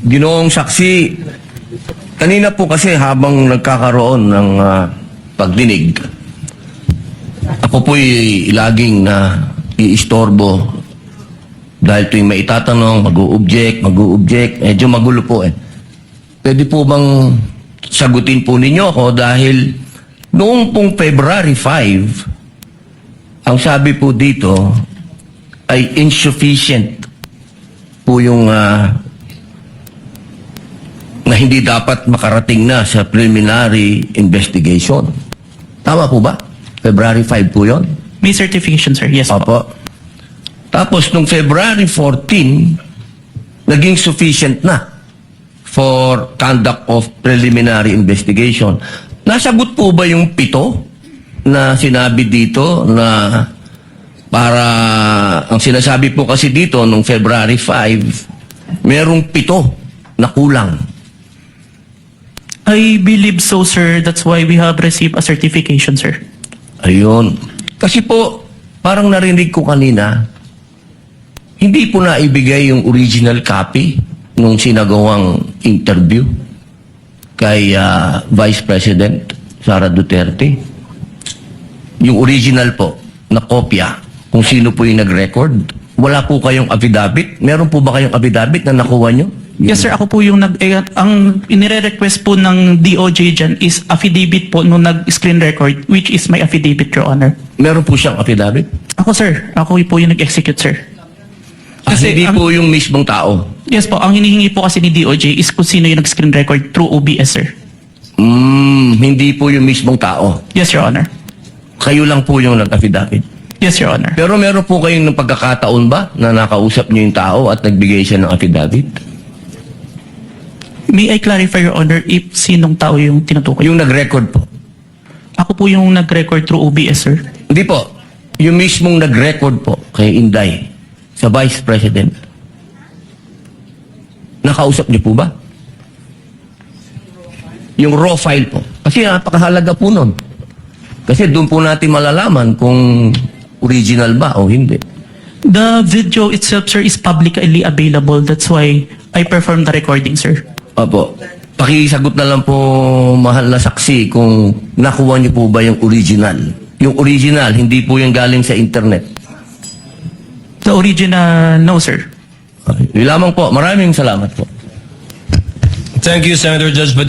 Ginoong saksi, kanina po kasi habang nagkakaroon ng pagdinig, ako po'y laging iistorbo dahil tuwing may itatanong, mag-u-object, medyo magulo po eh. Pwede po bang sagutin po ninyo ako dahil noong pong February 5, ang sabi po dito ay insufficient po yung na hindi dapat makarating na sa preliminary investigation. Tama po ba? February 5 po yun? May certification, sir. Yes po. Opo. Tapos, nung February 14, naging sufficient na for conduct of preliminary investigation. Nasagot po ba yung 7 na sinabi dito na para, ang sinasabi po kasi dito, nung February 5, merong 7 na kulang. I believe so, sir. That's why we have received a certification, sir. Ayun. Kasi po, parang narinig ko kanina, hindi po naibigay yung original copy nung sinagawang interview kay Vice President Sara Duterte. Yung original po, na kopya, kung sino po yung nag-record. Wala po kayong affidavit? Meron po ba kayong affidavit na nakuha nyo? Yes, sir. Ako po yung ang inire-request po ng DOJ dyan is affidavit po nung nag-screen record, which is my affidavit, Your Honor. Meron po siyang affidavit? Ako, sir. Ako po yung nag-execute, sir. Hindi po yung mismong tao? Yes po. Ang hinihingi po kasi ni DOJ is kung sino yung nag-screen record through OBS, sir. Hindi po yung mismong tao? Yes, Your Honor. Kayo lang po yung nag-affidavit? Yes, Your Honor. Pero meron po kayong ng pagkakataon ba na nakausap niyo yung tao at nagbigay siya ng affidavit? May I clarify, Your Honor, if sinong tao yung tinutukoy? Yung nag-record po? Ako po yung nag-record through OBS, sir. Hindi po. Yung mismong nag-record po kay Inday sa Vice President. Nakausap niyo po ba? Yung raw file po. Kasi napakahalaga po nun. Kasi doon po natin malalaman kung original ba o hindi. The video itself, sir, is publicly available. That's why I performed the recording, sir. Opo. Pakisagot na lang po, mahal na saksi, kung nakuha niyo po ba yung original. Yung original, hindi po yung galing sa internet. The original, no, sir. Okay. Yun lamang po. Maraming salamat po. Thank you, Senator Judge Padilla.